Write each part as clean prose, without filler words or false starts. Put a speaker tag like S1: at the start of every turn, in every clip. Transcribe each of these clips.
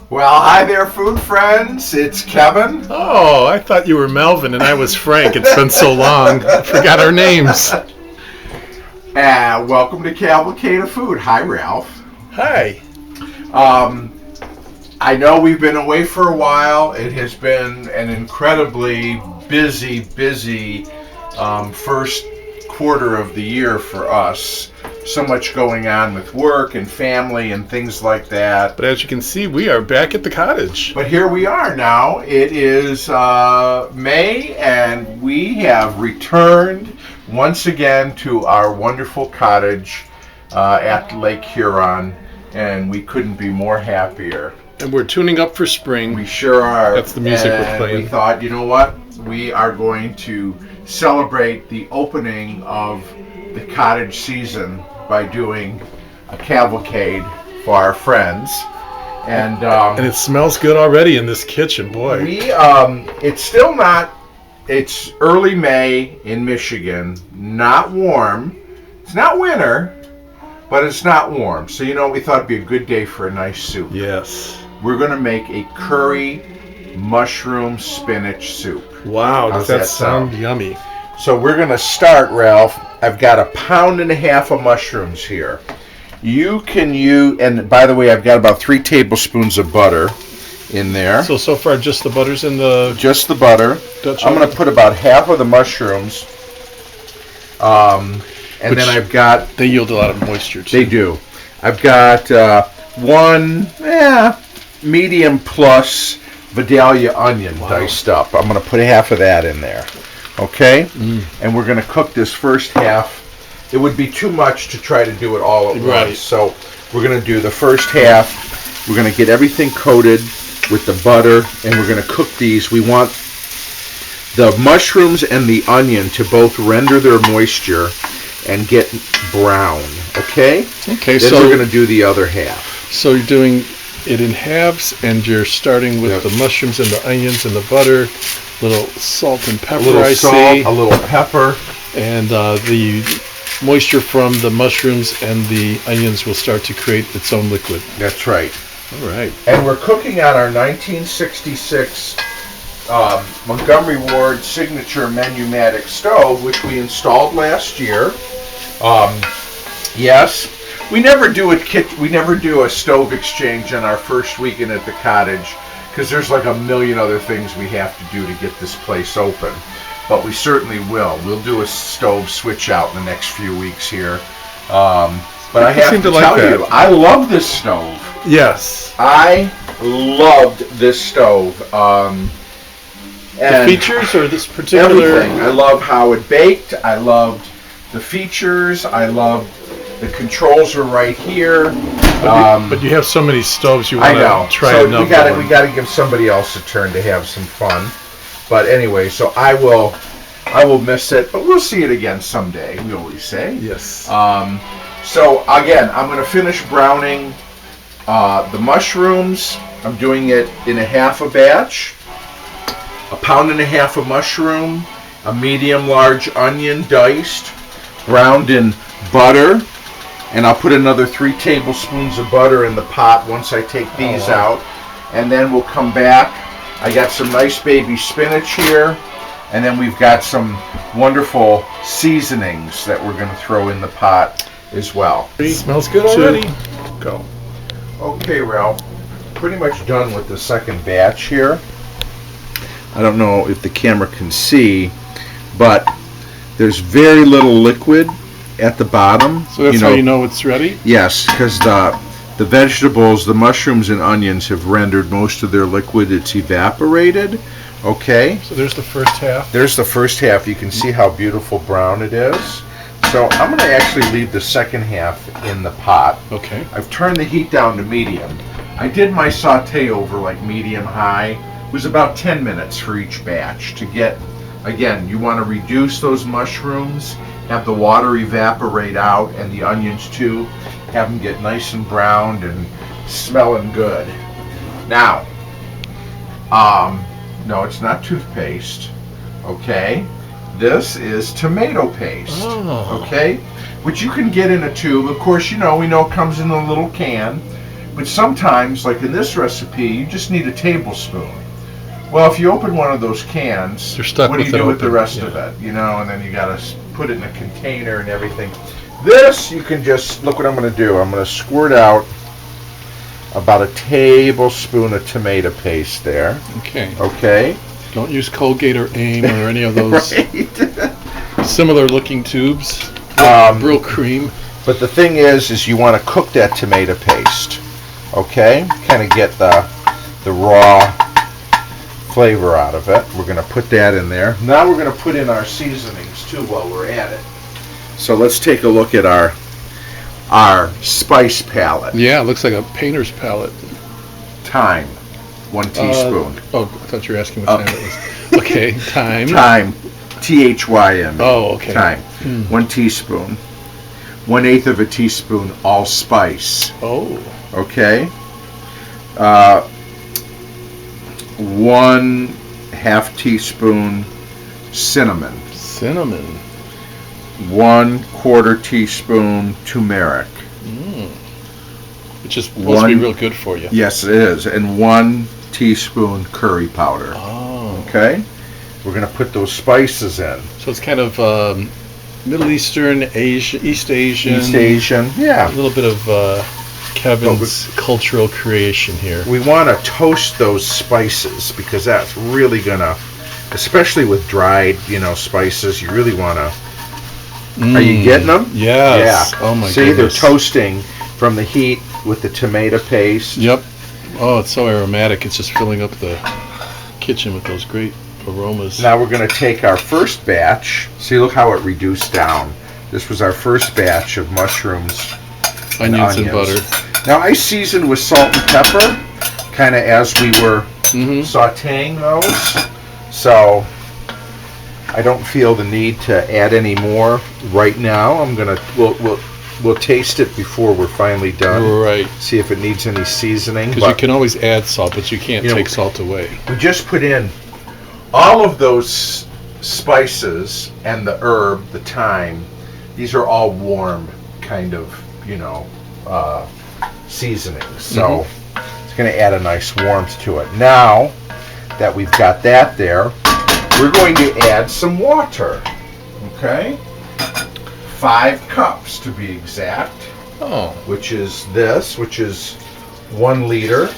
S1: Well, hi there, food friends. It's Kevin.
S2: Oh, I thought you were Melvin and I was Frank. It's been so long. I forgot our names.
S1: And welcome to Cavalcade of Food. Hi, Ralph.
S2: Hi.
S1: I know we've been away for a while. It has been an incredibly busy first quarter of the year for us. So much going on with work and family and things like that.
S2: But as you can see, we are back at the cottage.
S1: But here we are now. It is May, and we have returned once again to our wonderful cottage at Lake Huron, and we couldn't be more happier.
S2: And we're tuning up for spring.
S1: We sure are.
S2: That's the music we're playing.
S1: We thought, you know what? We are going to celebrate the opening of the cottage season by doing a cavalcade for our friends. And
S2: it smells good already in this kitchen, boy.
S1: It's still not, it's early May in Michigan, not warm. It's not winter, but it's not warm. So, you know, we thought it'd be a good day for a nice soup.
S2: Yes.
S1: We're going to make a curry mushroom spinach soup.
S2: Wow, does that sound yummy?
S1: So we're going to start, Ralph. I've got 1.5 pounds of mushrooms here. You can use, and by the way, I've got about 3 tablespoons of butter in there.
S2: So far just the butter's in the...
S1: Just the butter.
S2: Dutch
S1: I'm going to put about half of the mushrooms. And then I've got...
S2: They yield a lot of moisture, too.
S1: They do. I've got one medium plus Vidalia onion diced up. I'm going to put half of that in there. Okay? And we're going to cook this first half. It would be too much to try to do it all at once. So we're going to do the first half. We're going to get everything coated with the butter, and we're going to cook these. We want the mushrooms and the onion to both render their moisture and get brown. Okay?
S2: Okay,
S1: then we're going to do the other half.
S2: So you're doing it in halves, and you're starting with the mushrooms and the onions and the butter, little salt and pepper,
S1: a little pepper.
S2: And the moisture from the mushrooms and the onions will start to create its own liquid.
S1: That's right.
S2: All right.
S1: And we're cooking on our 1966 Montgomery Ward Signature Menumatic stove, which we installed last year. Yes. We never do a stove exchange on our first weekend at the cottage because there's like a million other things we have to do to get this place open. But we certainly will. We'll do a stove switch out in the next few weeks here. But I have to tell you, I love this stove.
S2: Yes.
S1: I loved this stove.
S2: The features or this particular...
S1: Everything. I love how it baked. I loved the features. I loved the controls are right here.
S2: But you have so many stoves you want to try another one.
S1: We got to give somebody else a turn to have some fun. But anyway, so I will miss it, but we'll see it again someday. We always say.
S2: Yes.
S1: So again, I'm going to finish browning the mushrooms. I'm doing it in a half a batch. 1.5 pounds of mushroom, a medium large onion diced, browned in butter. And I'll put another 3 tablespoons of butter in the pot once I take these out. And then we'll come back. I got some nice baby spinach here. And then we've got some wonderful seasonings that we're going to throw in the pot as well.
S2: Smells good already.
S1: Go. Okay, Ralph. Pretty much done with the second batch here. I don't know if the camera can see, but there's very little liquid at the bottom.
S2: So that's how you know it's ready?
S1: Yes, because the vegetables, the mushrooms and onions have rendered most of their liquid. It's evaporated. Okay.
S2: So there's the first half.
S1: There's the first half. You can see how beautiful brown it is. So I'm going to actually leave the second half in the pot.
S2: Okay.
S1: I've turned the heat down to medium. I did my saute over like medium high. It was about 10 minutes for each batch to get, again, you want to reduce those mushrooms, have the water evaporate out, and the onions too, have them get nice and browned and smelling good. Now, no, it's not toothpaste, okay? This is tomato paste, okay? Which you can get in a tube. Of course, we know it comes in a little can. But sometimes, like in this recipe, you just need a tablespoon. Well, if you open one of those cans,
S2: You're stuck
S1: what do
S2: with
S1: you
S2: it
S1: do with the
S2: open,
S1: rest of it? You know, and then you got to put it in a container and everything. This, you can just, look what I'm going to do. I'm going to squirt out about a tablespoon of tomato paste there.
S2: Okay.
S1: Okay?
S2: Don't use Colgate or AIM or any of those
S1: Right.
S2: similar looking tubes. Real cream.
S1: But the thing is you want to cook that tomato paste. Okay? Kind of get the raw flavor out of it. We're going to put that in there. Now we're going to put in our seasonings too while we're at it. So let's take a look at our spice palette.
S2: Yeah, it looks like a painter's palette.
S1: Thyme, 1 teaspoon.
S2: I thought you were asking what time it was. Okay, thyme.
S1: Thyme, THYM.
S2: Oh, okay.
S1: Thyme, 1 teaspoon. 1/8 of a teaspoon allspice.
S2: Oh.
S1: Okay. 1/2 teaspoon cinnamon.
S2: Cinnamon.
S1: 1/4 teaspoon turmeric.
S2: Which is supposed to be real good for you.
S1: Yes, it is. And 1 teaspoon curry powder.
S2: Oh.
S1: Okay? We're going to put those spices in.
S2: So it's kind of Middle Eastern, East Asian.
S1: East Asian, yeah.
S2: A little bit of Kevin's cultural creation here.
S1: We want to toast those spices because that's really going to, especially with dried, spices, you really want to. Are you getting them?
S2: Yes.
S1: Yeah.
S2: Oh my
S1: See,
S2: goodness.
S1: they're toasting from the heat with the tomato paste.
S2: Yep. Oh, it's so aromatic. It's just filling up the kitchen with those great aromas.
S1: Now we're going to take our first batch. See, look how it reduced down. This was our first batch of mushrooms,
S2: onions and butter.
S1: Now I seasoned with salt and pepper, kind of as we were sautéing those. So I don't feel the need to add any more right now. We'll taste it before we're finally done.
S2: Right.
S1: See if it needs any seasoning.
S2: Because you can always add salt, but you can't take salt away.
S1: We just put in all of those spices and the herb, the thyme. These are all warm kind of, seasonings. So it's going to add a nice warmth to it. Now that we've got that there, we're going to add some water. Okay? 5 cups to be exact.
S2: Oh.
S1: Which is 1 liter.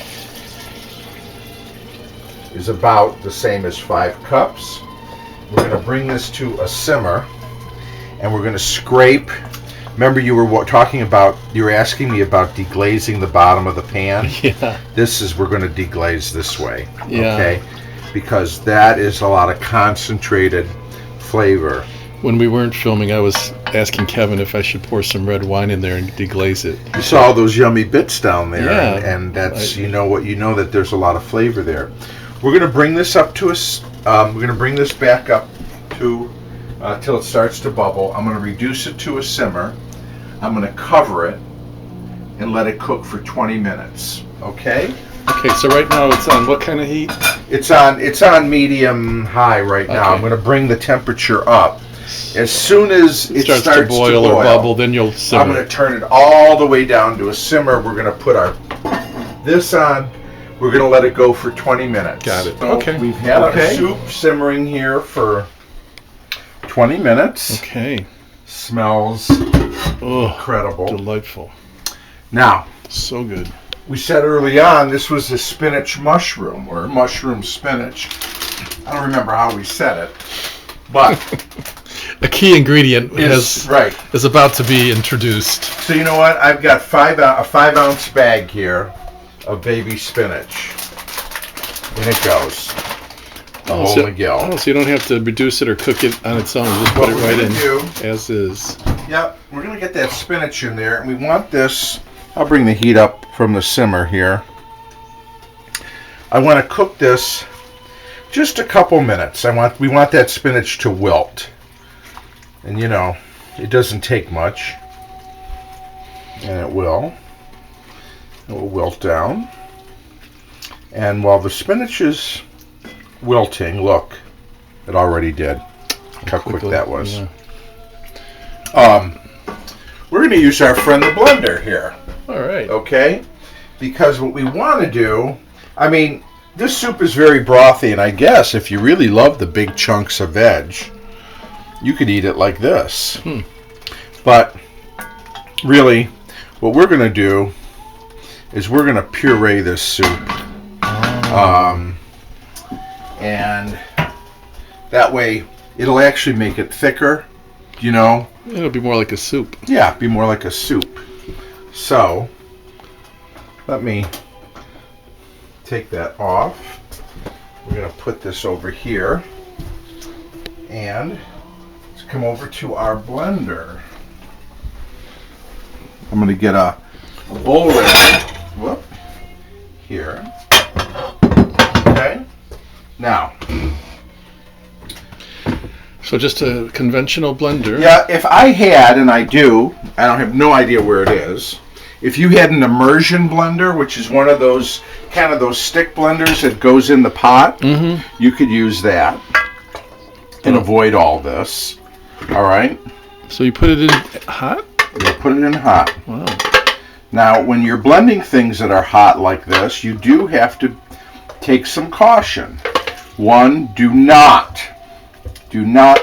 S1: Is about the same as 5 cups. We're going to bring this to a simmer, and we're going to scrape. Remember, you were asking me about deglazing the bottom of the pan.
S2: Yeah.
S1: We're going to deglaze this way.
S2: Yeah.
S1: Okay, because that is a lot of concentrated flavor.
S2: When we weren't filming, I was asking Kevin if I should pour some red wine in there and deglaze it.
S1: You saw all those yummy bits down there,
S2: yeah,
S1: and that's that there's a lot of flavor there. We're going to bring this up to us. We're going to bring this back up to till it starts to bubble. I'm going to reduce it to a simmer. I'm going to cover it and let it cook for 20 minutes. Okay?
S2: Okay, so right now it's on what kind of heat?
S1: It's on medium high right now.
S2: Okay.
S1: I'm going to bring the temperature up. As soon as it starts
S2: to boil or bubble, then you'll simmer.
S1: I'm going to turn it all the way down to a simmer. We're going to put this on. We're going to let it go for 20 minutes.
S2: Got it.
S1: So
S2: okay.
S1: We've had our soup simmering here for 20 minutes.
S2: Okay.
S1: Smells incredible.
S2: Delightful.
S1: Now,
S2: so good.
S1: We said early on this was a spinach mushroom, or mushroom spinach. I don't remember how we said it, but
S2: a key ingredient is about to be introduced.
S1: So you know what? I've got a 5-ounce bag here of baby spinach. In it goes. The whole McGill.
S2: Oh, so you don't have to reduce it or cook it on its own. Just put it right in as is.
S1: Yep. We're going to get that spinach in there, and we want this. I'll bring the heat up from the simmer here. I want to cook this just a couple minutes. We want that spinach to wilt. And it doesn't take much. And it will. It will wilt down. And while the spinach is wilting, look, it already did. Look how quick that was.
S2: Yeah.
S1: We're going to use our friend the blender here.
S2: All right.
S1: Okay? because what we want to do, I mean, this soup is very brothy, and I guess if you really love the big chunks of veg, you could eat it like this. But really, what we're going to do is we're going to puree this soup. And that way it'll actually make it thicker, you know.
S2: It'll be more like a soup.
S1: Yeah, be more like a soup. So, let me take that off. We're going to put this over here. And let's come over to our blender. I'm going to get a bowl ready. Whoop. Here. Okay. Now.
S2: So just a conventional blender.
S1: Yeah, if I had, and I do, I don't have no idea where it is. If you had an immersion blender, which is one of those kind of those stick blenders that goes in the pot, you could use that and avoid all this. All right.
S2: So you put it in hot?
S1: You put it in hot.
S2: Wow.
S1: Now, when you're blending things that are hot like this, you do have to take some caution. One, do not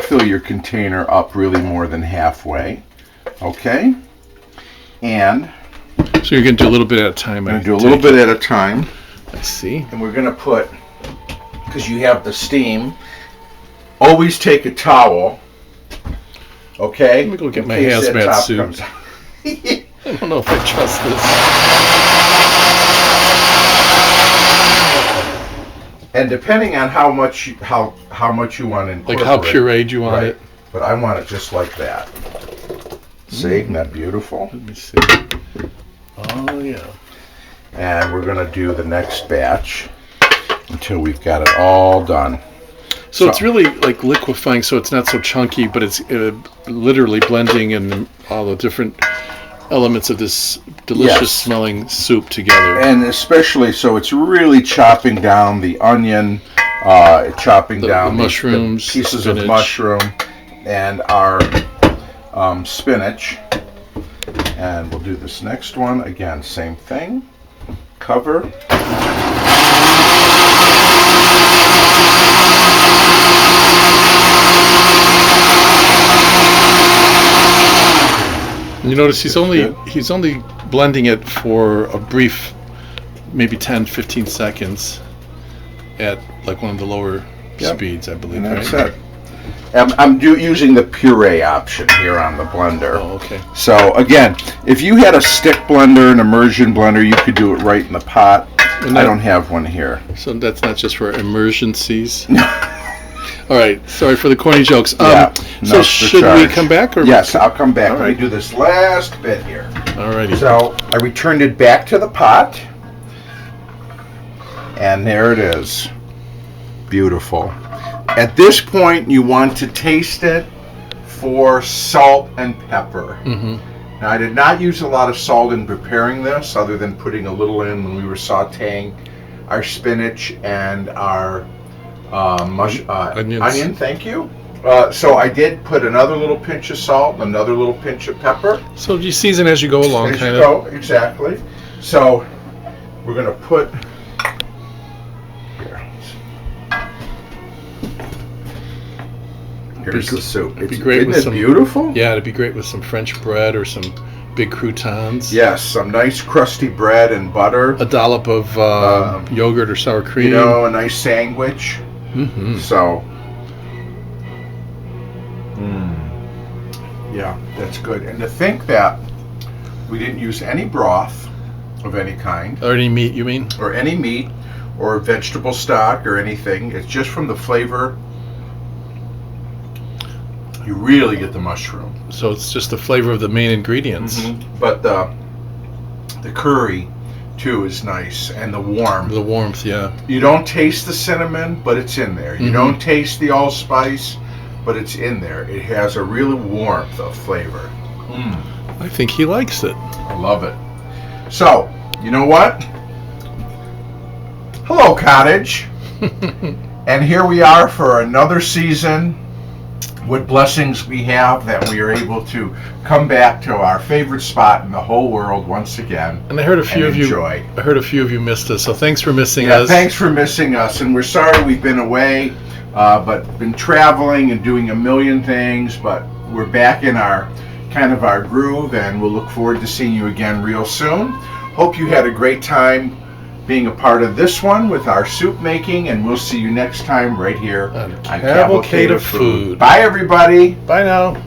S1: fill your container up really more than halfway. Okay? And
S2: so you're going to do a little bit at a time.
S1: I'm going to do a little bit at a time.
S2: I see.
S1: And we're going to put, because you have the steam, always take a towel. Okay?
S2: Let me go get my hazmat suit. I don't know if I trust this.
S1: And depending on how much you want to incorporate.
S2: Like how pureed you want it.
S1: But I want it just like that. See, isn't that beautiful?
S2: Let me see. Oh yeah.
S1: And we're going to do the next batch until we've got it all done.
S2: So it's really like liquefying, so it's not so chunky, but it's literally blending in all the different elements of this delicious smelling soup together.
S1: And especially so it's really chopping down the onion, chopping down
S2: the mushrooms,
S1: the pieces
S2: spinach.
S1: of mushroom, and our spinach. And we'll do this next one. Again, same thing. Cover.
S2: You notice he's only blending it for a brief, maybe 10-15 seconds at like one of the lower speeds, I believe.
S1: And that's
S2: right?
S1: it. I'm using the puree option here on the blender.
S2: Oh, okay.
S1: So again, if you had a stick blender, an immersion blender, you could do it right in the pot. I don't have one here.
S2: So that's not just for emergencies? All right. Sorry for the corny jokes. So should we come back? Or
S1: yes, I'll come back.
S2: All
S1: Let
S2: right.
S1: me do this last bit here.
S2: All righty.
S1: So I returned it back to the pot. And there it is. Beautiful. At this point, you want to taste it for salt and pepper. Now, I did not use a lot of salt in preparing this, other than putting a little in when we were sautéing our spinach and our onion. Thank you. So I did put another little pinch of salt, another little pinch of pepper.
S2: So you season as you go along,
S1: As
S2: kind
S1: you
S2: of.
S1: go, exactly. So we're going to put here. Here's the soup.
S2: It'd be great with
S1: Isn't it
S2: some
S1: beautiful?
S2: Yeah, it'd be great with some French bread or some big croutons.
S1: Yes, some nice crusty bread and butter.
S2: A dollop of yogurt or sour cream.
S1: You know, a nice sandwich. So, yeah, that's good. And to think that we didn't use any broth of any kind,
S2: Or any meat, you mean?
S1: or any meat, or vegetable stock, or anything. It's just from the flavor. You really get the mushroom.
S2: So it's just the flavor of the main ingredients.
S1: But the curry too is nice, and the warmth.
S2: The warmth, yeah.
S1: You don't taste the cinnamon, but it's in there. You don't taste the allspice, but it's in there. It has a real warmth of flavor.
S2: I think he likes it.
S1: I love it. So, you know what? Hello, cottage. And here we are for another season what blessings we have that we are able to come back to our favorite spot in the whole world once again.
S2: And I heard a few of
S1: enjoy.
S2: you. I heard a few of you missed us, so thanks for missing
S1: Yeah,
S2: us.
S1: thanks for missing us, and we're sorry we've been away, but been traveling and doing a million things. But we're back in our groove, and we'll look forward to seeing you again real soon. Hope you had a great time being a part of this one with our soup making, and we'll see you next time right here on
S2: Cavalcade of Food.
S1: Bye, everybody.
S2: Bye now.